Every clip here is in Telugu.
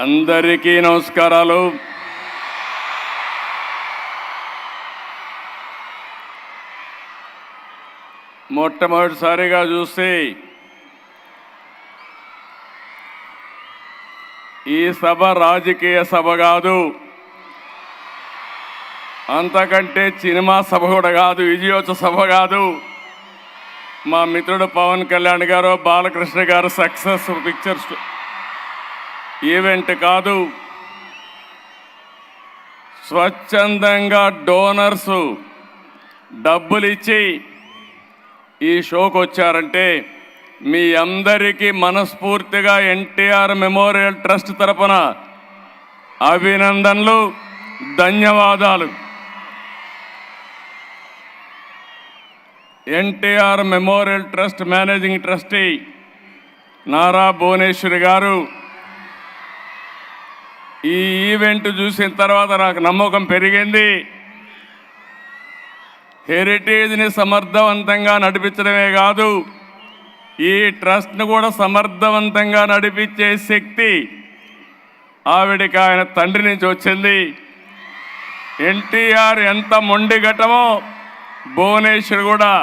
అందరికీ నమస్కారాలు. మొట్టమొదటిసారిగా చూస్తే ఈ సభ రాజకీయ సభ కాదు, అంతకంటే సినిమా సభ కూడా కాదు, విజయోత్సవ సభ కాదు. మా మిత్రుడు పవన్ కళ్యాణ్ గారు, బాలకృష్ణ గారు సక్సెస్ పిక్చర్స్ ఈవెంట్ కాదు. స్వచ్ఛందంగా డోనర్స్ డబ్బులు ఇచ్చి ఈ షోకి వచ్చారంటే మీ అందరికీ మనస్ఫూర్తిగా ఎన్టీఆర్ మెమోరియల్ ట్రస్ట్ తరపున అభినందనలు, ధన్యవాదాలు. NTR memorial trust managing trustee Nara Bhuvaneswari garu ఈ ఈవెంట్ చూసిన తర్వాత నాకు నమ్మకం పెరిగింది. హెరిటేజ్ని సమర్థవంతంగా నడిపించడమే కాదు, ఈ ట్రస్ట్ను కూడా సమర్థవంతంగా నడిపించే శక్తి ఆవిడికి ఆయన తండ్రి నుంచి వచ్చింది. ఎన్టీఆర్ ఎంత మొండి ఘటమో భువనేశ్వర్ కూడా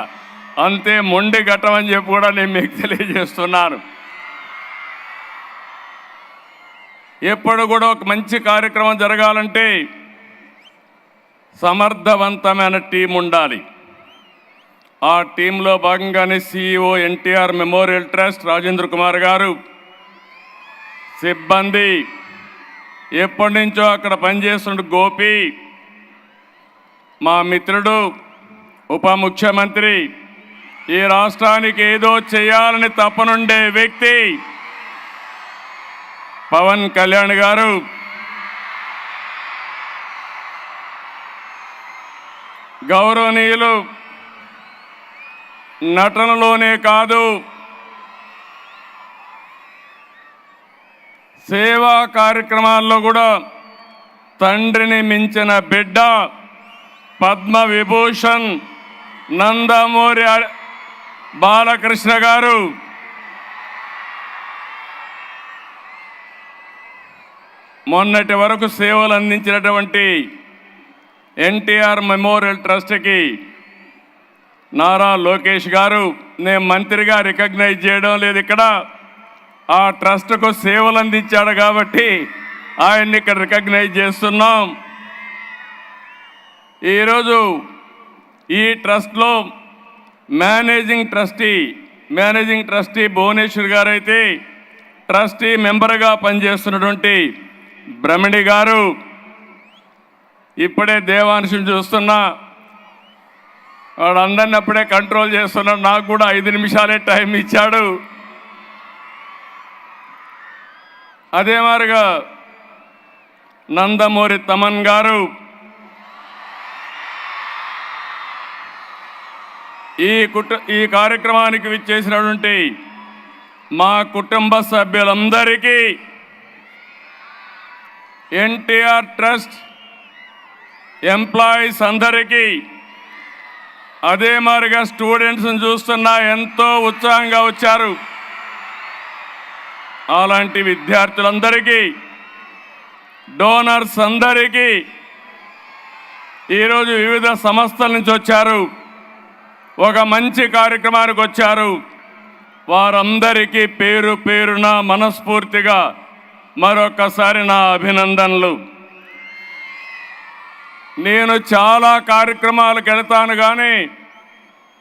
అంతే మొండి ఘటం అని చెప్పి కూడా నేను మీకు తెలియజేస్తున్నాను. ఎప్పుడు కూడా ఒక మంచి కార్యక్రమం జరగాలంటే సమర్థవంతమైన టీం ఉండాలి. ఆ టీంలో భాగంగానే CEO NTR memorial trust Rajendra Kumar గారు, సిబ్బంది, ఎప్పటి నుంచో అక్కడ పనిచేస్తున్న గోపి, మా మిత్రుడు ఉప ముఖ్యమంత్రి, ఈ రాష్ట్రానికి ఏదో చేయాలని తపనుండే వ్యక్తి పవన్ కళ్యాణ్ గారు, గౌరవనీయులు నటనలోనే కాదు సేవా కార్యక్రమాల్లో కూడా తండ్రిని మించిన బిడ్డ పద్మ విభూషణ్ నందమూరి బాలకృష్ణ గారు. మొన్నటి వరకు సేవలు అందించినటువంటి ఎన్టీఆర్ మెమోరియల్ ట్రస్ట్కి నారా లోకేష్ గారు, నేను మంత్రిగా రికగ్నైజ్ చేయడం లేదు, ఇక్కడ ఆ ట్రస్ట్కు సేవలు అందించాడు కాబట్టి ఆయన్ని ఇక్కడ రికగ్నైజ్ చేస్తున్నాం. ఈరోజు ఈ ట్రస్ట్లో మేనేజింగ్ ట్రస్టీ భువనేశ్వర్ గారు అయితే ట్రస్టీ మెంబర్గా పనిచేస్తున్నటువంటి బ్రహ్మణి గారు, ఇప్పుడే దేవాంశుని చూస్తున్నా, వాడు అందరిని అప్పుడే కంట్రోల్ చేస్తున్నాడు. నాకు కూడా 5 నిమిషాలే టైం ఇచ్చాడు. అదే మాదిరిగా నందమూరి తమన్ గారు, ఈ కార్యక్రమానికి విచ్చేసినటువంటి మా కుటుంబ సభ్యులందరికీ, ఎన్టీఆర్ ట్రస్ట్ ఎంప్లాయీస్ అందరికీ, అదే మాదిరిగా స్టూడెంట్స్ని చూస్తున్నా ఎంతో ఉత్సాహంగా వచ్చారు. అలాంటి విద్యార్థులందరికీ, డోనర్స్ అందరికీ, ఈరోజు వివిధ సంస్థల నుంచి వచ్చారు, ఒక మంచి కార్యక్రమానికి వచ్చారు. వారందరికీ పేరు పేరున మనస్ఫూర్తిగా మరొకసారి నా అభినందనలు. నేను చాలా కార్యక్రమాలకు వెళ్తాను కానీ,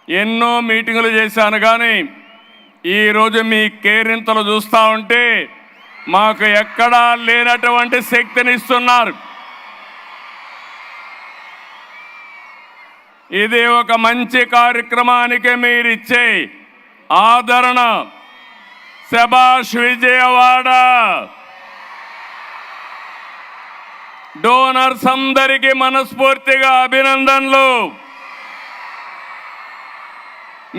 ఎన్నో మీటింగులు చేశాను కానీ, ఈరోజు మీ కేరింతలు చూస్తూ ఉంటే మాకు ఎక్కడా లేనటువంటి శక్తిని ఇస్తున్నారు. ఇది ఒక మంచి కార్యక్రమానికి మీరిచ్చే ఆదరణ. శభాష్ విజయవాడ. డోనర్స్ అందరికీ మనస్ఫూర్తిగా అభినందనలు.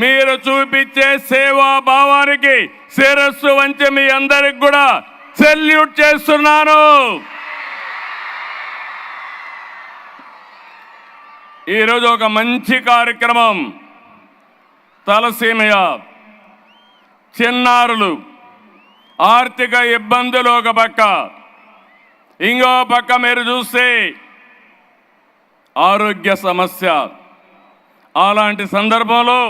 మీరు చూపించే సేవా భావానికి శిరస్సు వంచి మీ అందరికి కూడా సెల్యూట్ చేస్తున్నాను. ఈరోజు ఒక మంచి కార్యక్రమం. తలసీమయ చిన్నారులు ఆర్థిక ఇబ్బందులు ఒక పక్క, ఇంకో పక్క మీరు చూస్తే ఆరోగ్య సమస్య. అలాంటి సందర్భంలో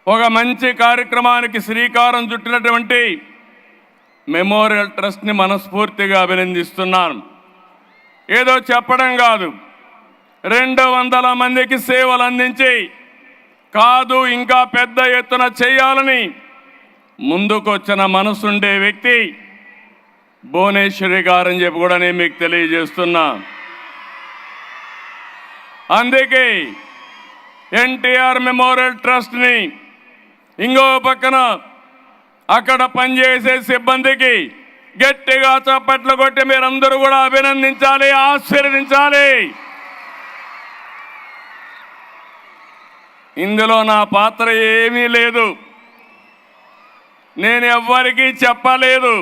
ఒక మంచి కార్యక్రమానికి శ్రీకారం చుట్టినటువంటి మెమోరియల్ ట్రస్ట్ని మనస్ఫూర్తిగా అభినందిస్తున్నాను. ఏదో చెప్పడం కాదు, 200 మందికి సేవలు అందించి కాదు ఇంకా పెద్ద ఎత్తున చేయాలని ముందుకొచ్చిన మనసుండే వ్యక్తి భువనేశ్వరి గారని చెప్పి కూడా నేను మీకు తెలియజేస్తున్నా. అందుకే ఎన్టీఆర్ మెమోరియల్ ట్రస్ట్ని, ఇంకో పక్కన అక్కడ పనిచేసే సిబ్బందికి గట్టిగా చప్పట్లు కొట్టి మీరందరూ కూడా అభినందించాలి, ఆశీర్వదించాలి. ఇందులో నా పాత్ర ఏమీ లేదు, నేను ఎవ్వరికీ చెప్పలేదు.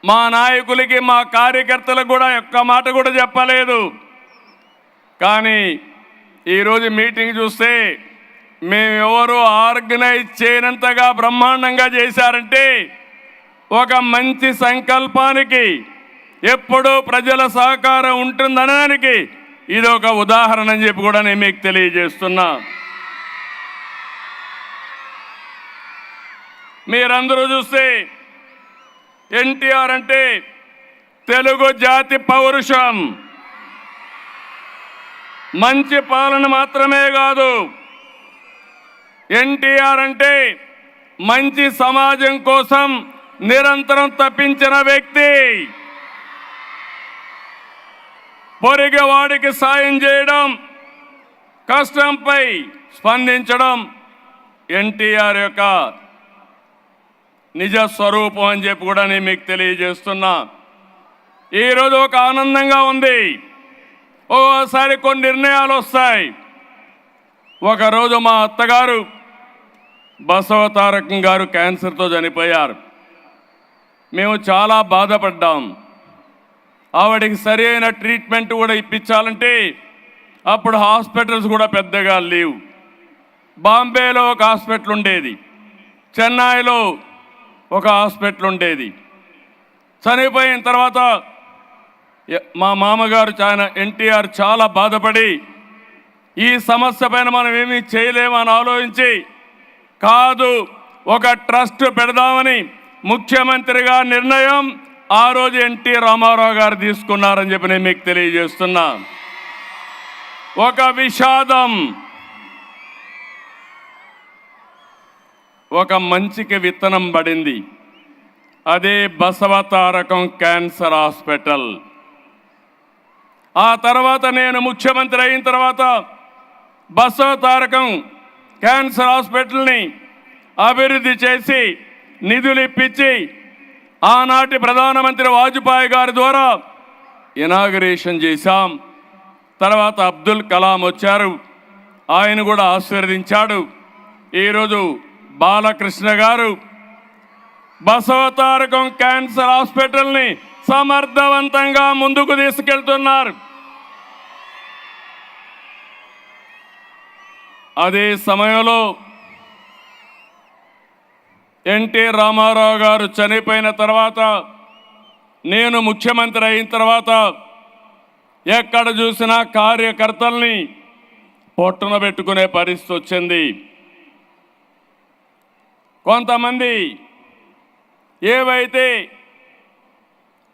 మా నాయకులకి మా కార్యకర్తలకు కూడా ఒక్క మాట కూడా చెప్పలేదు. కానీ ఈరోజు మీటింగ్ చూస్తే మేమెవరు ఆర్గనైజ్ చేయనంతగా బ్రహ్మాండంగా చేశారంటే ఒక మంచి సంకల్పానికి ఎప్పుడూ ప్రజల సహకారం ఉంటుందనడానికి ఇది ఒక ఉదాహరణ అని చెప్పి కూడా నేను మీకు తెలియజేస్తున్నా. మీరందరూ చూస్తే ఎన్టీఆర్ అంటే తెలుగు జాతి పౌరుషం, మంచి పాలన మాత్రమే కాదు, ఎన్టీఆర్ అంటే మంచి సమాజం కోసం నిరంతరం తప్పించిన వ్యక్తి. పొరిగి వాడికి సాయం చేయడం, కష్టంపై స్పందించడం ఎన్టీఆర్ యొక్క నిజ స్వరూపం అని చెప్పి కూడా నేను మీకు తెలియజేస్తున్నా. ఈరోజు ఒక ఆనందంగా ఉంది. ఓసారి కొన్ని నిర్ణయాలు వస్తాయి. ఒకరోజు మా అత్తగారు బసవతారకం గారు క్యాన్సర్తో చనిపోయారు. మేము చాలా బాధపడ్డాం. ఆవిడకి సరి అయిన ట్రీట్మెంట్ కూడా ఇప్పించాలంటే అప్పుడు హాస్పిటల్స్ కూడా పెద్దగా లేవు. బాంబేలో ఒక హాస్పిటల్ ఉండేది, చెన్నైలో ఒక హాస్పిటల్ ఉండేది. చనిపోయిన తర్వాత మా మామగారు ఎన్టీఆర్ చాలా బాధపడి ఈ సమస్య పైన మనం ఏమీ చేయలేమని ఆలోచించి కాదు ఒక ట్రస్ట్ పెడదామని ముఖ్యమంత్రిగా నిర్ణయం ఆ రోజు ఎన్టీ రామారావు గారు తీసుకున్నారని చెప్పి నేను మీకు తెలియజేస్తున్నా. ఒక విషాదం, ఒక మంచికి విత్తనం పడింది. అదే బసవతారకం క్యాన్సర్ హాస్పిటల్. ఆ తర్వాత నేను ముఖ్యమంత్రి అయిన తర్వాత బసవతారకం క్యాన్సర్ హాస్పిటల్ని అభివృద్ధి చేసి నిధులు ఇప్పించి ఆనాటి ప్రధానమంత్రి వాజ్పేయి గారి ద్వారా ఇనాగరేషన్ చేశాం. తర్వాత అబ్దుల్ కలాం వచ్చారు, ఆయన కూడా ఆశీర్వదించాడు. ఈరోజు బాలకృష్ణ గారు బసవతారకం క్యాన్సర్ హాస్పిటల్ని సమర్థవంతంగా ముందుకు తీసుకెళ్తున్నారు. అదే సమయంలో ఎన్టీ రామారావు గారు చనిపోయిన తర్వాత నేను ముఖ్యమంత్రి అయిన తర్వాత ఎక్కడ చూసినా కార్యకర్తల్ని పొట్టున పెట్టుకునే పరిస్థితి వచ్చింది. కొంతమంది ఏవైతే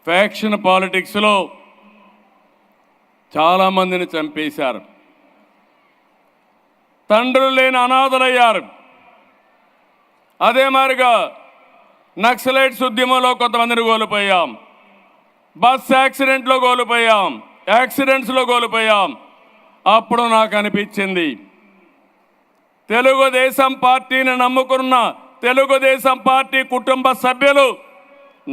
ఫ్యాక్షన్ పాలిటిక్స్లో చాలామందిని చంపేశారు, తండ్రులు లేని అనాథలయ్యారు. అదే మాదిరిగా నక్సలైట్స్ ఉద్యమంలో కొంతమందిని కోల్పోయాం, బస్ యాక్సిడెంట్లో కోల్పోయాం, యాక్సిడెంట్స్లో కోల్పోయాం. అప్పుడు నాకు అనిపించింది, తెలుగుదేశం పార్టీని నమ్ముకున్న తెలుగుదేశం పార్టీ కుటుంబ సభ్యులు,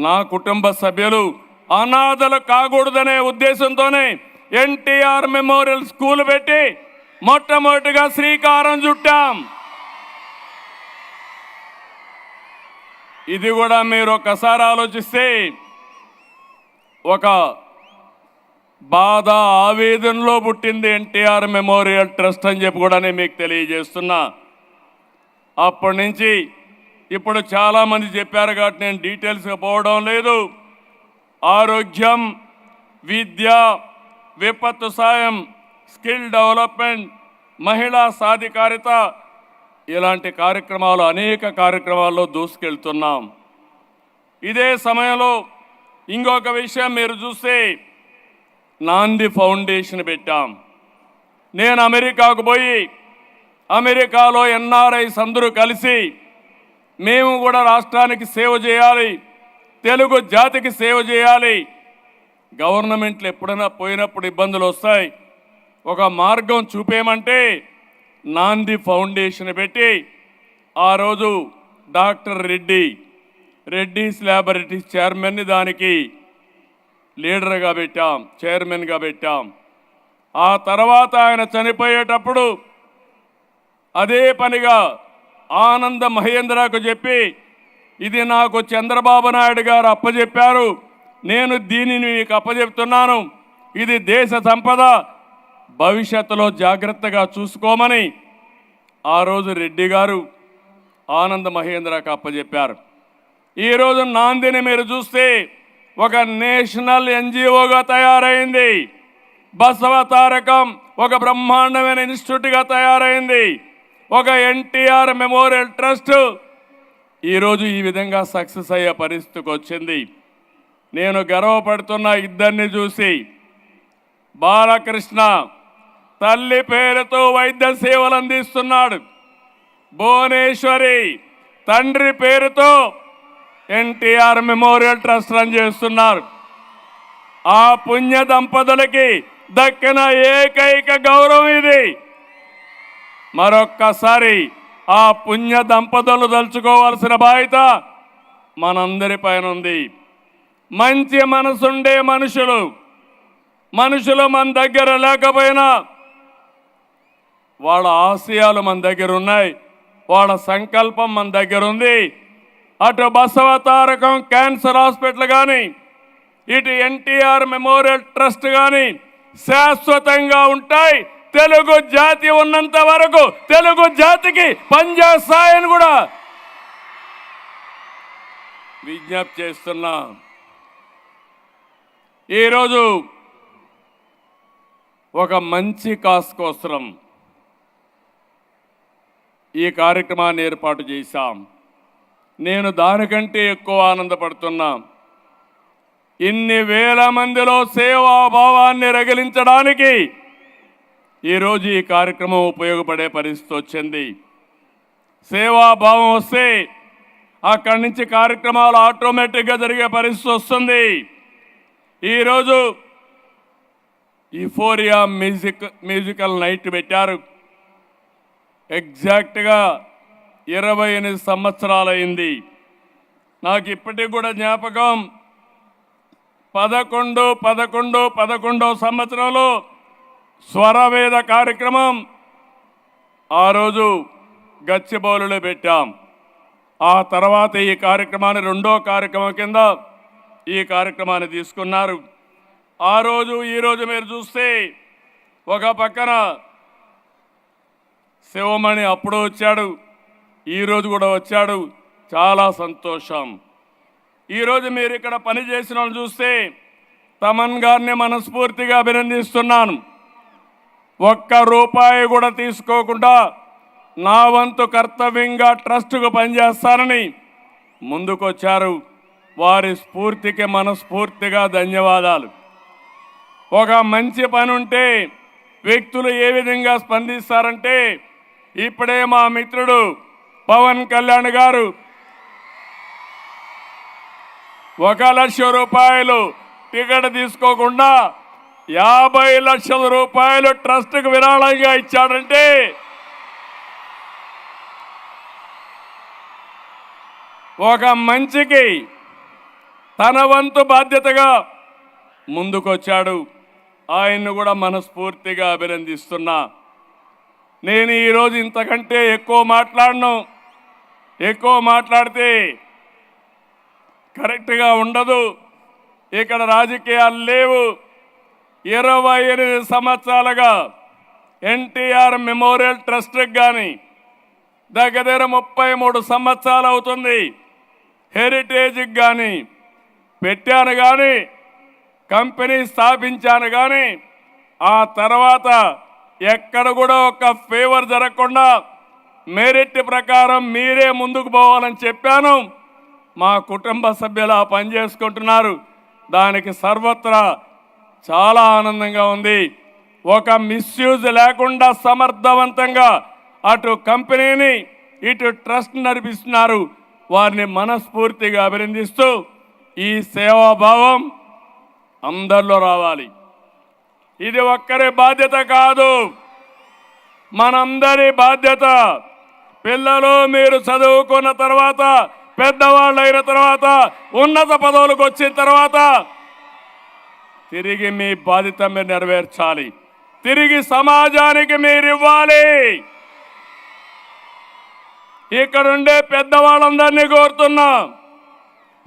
నా కుటుంబ సభ్యులు అనాథలు కాకూడదనే ఉద్దేశంతోనే ఎన్టీఆర్ మెమోరియల్ స్కూల్ పెట్టి మొట్టమొదటిగా శ్రీకారం చుట్టాం. ఇది కూడా మీరు ఒకసారి ఆలోచిస్తే ఒక బాధ ఆవేదనలో పుట్టింది ఎన్టీఆర్ మెమోరియల్ ట్రస్ట్ అని చెప్పి కూడా నేను మీకు తెలియజేస్తున్నా. అప్పటి నుంచి ఇప్పుడు చాలామంది చెప్పారు కాబట్టి నేను డీటెయిల్స్గా పోవడం లేదు. ఆరోగ్యం, విద్య, విపత్తు సాయం, స్కిల్ డెవలప్మెంట్, మహిళా సాధికారిత, ఇలాంటి కార్యక్రమాలు అనేక కార్యక్రమాల్లో దూసుకెళ్తున్నాం. ఇదే సమయంలో ఇంకొక విషయం మీరు చూస్తే నాంది ఫౌండేషన్ పెట్టాం. నేను అమెరికాకు పోయి అమెరికాలో ఎన్ఆర్ఐస్ అందరూ కలిసి మేము కూడా రాష్ట్రానికి సేవ చేయాలి, తెలుగు జాతికి సేవ చేయాలి. గవర్నమెంట్లు ఎప్పుడైనా పోయినప్పుడు ఇబ్బందులు వస్తాయి, ఒక మార్గం చూపేయమంటే నాంది ఫౌండేషన్ పెట్టి ఆ రోజు డాక్టర్ రెడ్డీస్ ల్యాబొరేటరీస్ చైర్మన్ని దానికి లీడర్గా పెట్టాం, చైర్మన్గా పెట్టాం. ఆ తర్వాత ఆయన చనిపోయేటప్పుడు అదే పనిగా ఆనంద మహేంద్రకు చెప్పి, ఇది నాకు చంద్రబాబు నాయుడు గారు అప్పచెప్పారు, నేను దీనిని మీకు అప్పచెప్తున్నాను, ఇది దేశ సంపద, భవిష్యత్తులో జాగ్రత్తగా చూసుకోమని ఆ రోజు రెడ్డి గారు ఆనంద మహేంద్రకు అప్పచెప్పారు. ఈరోజు నాందిని మీరు చూస్తే ఒక నేషనల్ ఎన్జిఓగా తయారైంది. బసవ తారకం ఒక బ్రహ్మాండమైన ఇన్స్టిట్యూట్గా తయారైంది. ఒక ఎన్టీఆర్ మెమోరియల్ ట్రస్ట్ ఈరోజు ఈ విధంగా సక్సెస్ అయ్యే పరిస్థితికి వచ్చింది. నేను గర్వపడుతున్న ఇద్దరిని చూసి. బాలకృష్ణ తల్లి పేరుతో వైద్య సేవలు అందిస్తున్నాడు, భువనేశ్వరి తండ్రి పేరుతో ఎన్టీఆర్ మెమోరియల్ ట్రస్ట్ రన్ చేస్తున్నారు. ఆ పుణ్య దంపతులకి దక్కిన ఏకైక గౌరవం ఇది. మరొక్కసారి ఆ పుణ్య దంపతులు తలుచుకోవాల్సిన బాధ్యత మనందరి పైన ఉంది. మంచి మనసుండే మనుషులు మన దగ్గర లేకపోయినా వాళ్ళ ఆశయాలు మన దగ్గర ఉన్నాయి, వాళ్ళ సంకల్పం మన దగ్గర ఉంది. అటు బసవ తారకం క్యాన్సర్ హాస్పిటల్ కానీ, ఇటు ఎన్టీఆర్ మెమోరియల్ ట్రస్ట్ కానీ శాశ్వతంగా ఉంటాయి. తెలుగు జాతి ఉన్నంత వరకు తెలుగు జాతికి పనిచేస్తాయని కూడా విజ్ఞప్తి చేస్తున్నా. ఈరోజు ఒక మంచి కాస్ కోసం ఈ కార్యక్రమాన్ని ఏర్పాటు చేశాం. నేను దానికంటే ఎక్కువ ఆనందపడుతున్నా. ఇన్ని వేల మందిలో సేవాభావాన్ని రగిలించడానికి ఈరోజు ఈ కార్యక్రమం ఉపయోగపడే పరిస్థితి వచ్చింది. సేవాభావం వస్తే అక్కడి నుంచి కార్యక్రమాలు ఆటోమేటిక్గా జరిగే పరిస్థితి వస్తుంది. ఈరోజు యూఫోరియా మ్యూజికల్ నైట్ పెట్టారు. ఎగ్జాక్ట్గా 28 సంవత్సరాలైంది. నాకు ఇప్పటికి కూడా జ్ఞాపకం, 11 సంవత్సరంలో స్వరవేద కార్యక్రమం ఆ రోజు గచ్చిబౌలిలో పెట్టాం. ఆ తర్వాత ఈ కార్యక్రమాన్ని రెండో కార్యక్రమం కింద ఈ కార్యక్రమాన్ని తీసుకున్నారు. ఆ రోజు ఈరోజు మీరు చూస్తే ఒక పక్కన శివమణి అప్పుడు వచ్చాడు, ఈరోజు కూడా వచ్చాడు, చాలా సంతోషం. ఈరోజు మీరు ఇక్కడ పనిచేసిన వాళ్ళు చూస్తే తమన్ గారిని మనస్ఫూర్తిగా అభినందిస్తున్నాను. ఒక్క రూపాయి కూడా తీసుకోకుండా నా వంతు కర్తవ్యంగా ట్రస్టుకు పనిచేస్తానని ముందుకొచ్చారు. వారి స్ఫూర్తికి మనస్ఫూర్తిగా ధన్యవాదాలు. ఒక మంచి పని ఉంటే వ్యక్తులు ఏ విధంగా స్పందిస్తారంటే, ఇప్పుడే మా మిత్రుడు పవన్ కళ్యాణ్ గారు 1,00,000 రూపాయలు టికెట్ తీసుకోకుండా 50 లక్షల రూపాయలు ట్రస్ట్కి విరాళంగా ఇచ్చాడంటే ఒక మంచికి తన వంతు బాధ్యతగా ముందుకొచ్చాడు. ఆయన్ను కూడా మనస్ఫూర్తిగా అభినందిస్తున్నా. నేను ఈరోజు ఇంతకంటే ఎక్కువ మాట్లాడితే కరెక్ట్గా ఉండదు. ఇక్కడ రాజకీయాలు లేవు. 28 సంవత్సరాలుగా ఎన్టీఆర్ మెమోరియల్ ట్రస్ట్కి కానీ దగ్గర 33 సంవత్సరాలు అవుతుంది. హెరిటేజ్కి కానీ పెట్టాను, కానీ కంపెనీ స్థాపించాను, కానీ ఆ తర్వాత ఎక్కడ కూడా ఒక ఫేవర్ జరగకుండా మెరిట్ ప్రకారం మీరే ముందుకు పోవాలని చెప్పాను. మా కుటుంబ సభ్యులు ఆ పని చేసుకుంటున్నారు. దానికి సర్వత్రా చాలా ఆనందంగా ఉంది. ఒక మిస్యూజ్ లేకుండా సమర్థవంతంగా అటు కంపెనీని ఇటు ట్రస్ట్ నడిపిస్తున్నారు. వారిని మనస్ఫూర్తిగా అభినందిస్తూ ఈ సేవాభావం అందరిలో రావాలి. ఇది ఒక్కరి బాధ్యత కాదు, మనందరి బాధ్యత. పిల్లలు మీరు చదువుకున్న తర్వాత, పెద్దవాళ్ళు అయిన తర్వాత, ఉన్నత పదవులకు వచ్చిన తర్వాత తిరిగి మీ బాధ్యత మీరు నెరవేర్చాలి. తిరిగి సమాజానికి మీరు ఇవ్వాలి. ఇక్కడుండే పెద్దవాళ్ళందరినీ కోరుతున్నాం,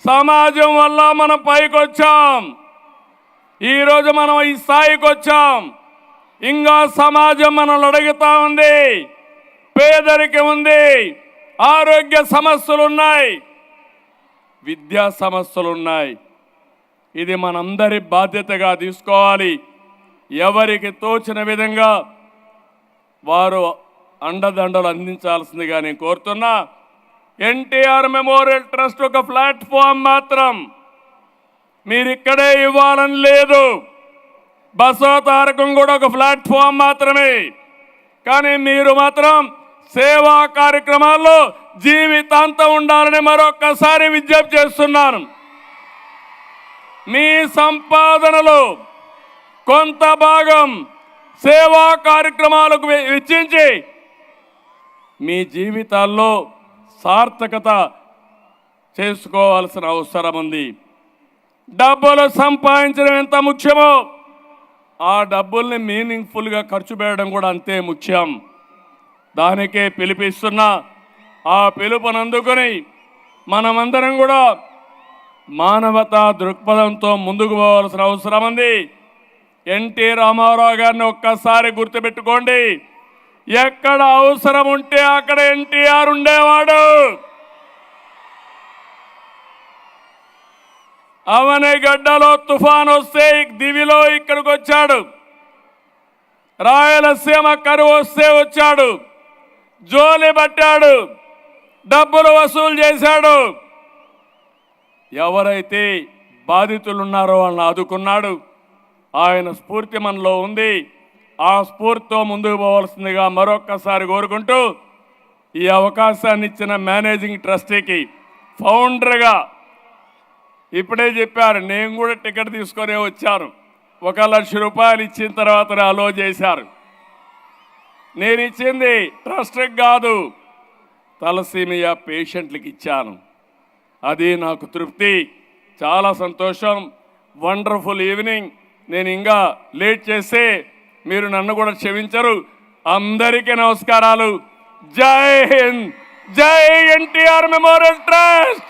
సమాజం వల్ల మనం పైకి వచ్చాం. ఈరోజు మనం ఈ స్థాయికి వచ్చాం. ఇంకా సమాజం మనల్ని అడుగుతా ఉంది. పేదరికం ఉంది, ఆరోగ్య సమస్యలు ఉన్నాయి, విద్యా సమస్యలు ఉన్నాయి. ఇది మనందరి బాధ్యతగా తీసుకోవాలి. ఎవరికి తోచిన విధంగా వారు అండదండలు అందించాల్సిందిగా నేను కోరుతున్నా. ఎన్టీఆర్ మెమోరియల్ ట్రస్ట్ ఒక ప్లాట్ఫామ్ మాత్రం. మీరు ఇక్కడే ఇవ్వాలని లేదు. బసవతారకం కూడా ఒక ప్లాట్ఫామ్ మాత్రమే. కానీ మీరు మాత్రం సేవా కార్యక్రమాల్లో జీవితాంతం ఉండాలని మరొక్కసారి విజ్ఞప్తి చేస్తున్నాను. మీ సంపాదనలో కొంత భాగం సేవా కార్యక్రమాలకు వెచ్చించి మీ జీవితాల్లో సార్థకత చేసుకోవాల్సిన అవసరం ఉంది. డబ్బులు సంపాదించడం ఎంత ముఖ్యమో ఆ డబ్బుల్ని మీనింగ్ఫుల్గా ఖర్చు పెట్టడం కూడా అంతే ముఖ్యం. దానికే పిలిపిస్తున్నా. ఆ పిలుపునందుకొని మనమందరం కూడా మానవతా దృక్పథంతో ముందుకు పోవాల్సిన అవసరం ఉంది. ఎన్టీ రామారావు గారిని ఒక్కసారి గుర్తుపెట్టుకోండి. ఎక్కడ అవసరం ఉంటే అక్కడ ఎన్టీఆర్ ఉండేవాడు. అవనిగడ్డలో తుఫాన్ వస్తే దివిలో ఇక్కడికి వచ్చాడు. రాయలసీమ కరువు వస్తే వచ్చాడు. జోలి పట్టాడు, డబ్బులు వసూలు చేశాడు. ఎవరైతే బాధితులు ఉన్నారో వాళ్ళని ఆదుకున్నాడు. ఆయన స్ఫూర్తి మనలో ఉంది. ఆ స్ఫూర్తితో ముందుకు పోవాల్సిందిగా మరొక్కసారి కోరుకుంటూ ఈ అవకాశాన్ని ఇచ్చిన మేనేజింగ్ ట్రస్టీకి, ఫౌండర్గా ఇప్పుడే చెప్పారు, నేను కూడా టికెట్ తీసుకొని వచ్చాను. 1,00,000 రూపాయలు ఇచ్చిన తర్వాత అలో చేశారు. నేను ఇచ్చింది ట్రస్ట్కి కాదు, తలసీమియా పేషెంట్లకు ఇచ్చాను. అది నాకు తృప్తి. చాలా సంతోషం. Wonderful evening. నేను ఇంకా లేట్ చేస్తే మీరు నన్ను కూడా క్షమించరు. అందరికీ నమస్కారాలు. జై హింద్, జై ఎన్టీఆర్ మెమోరియల్ ట్రస్ట్.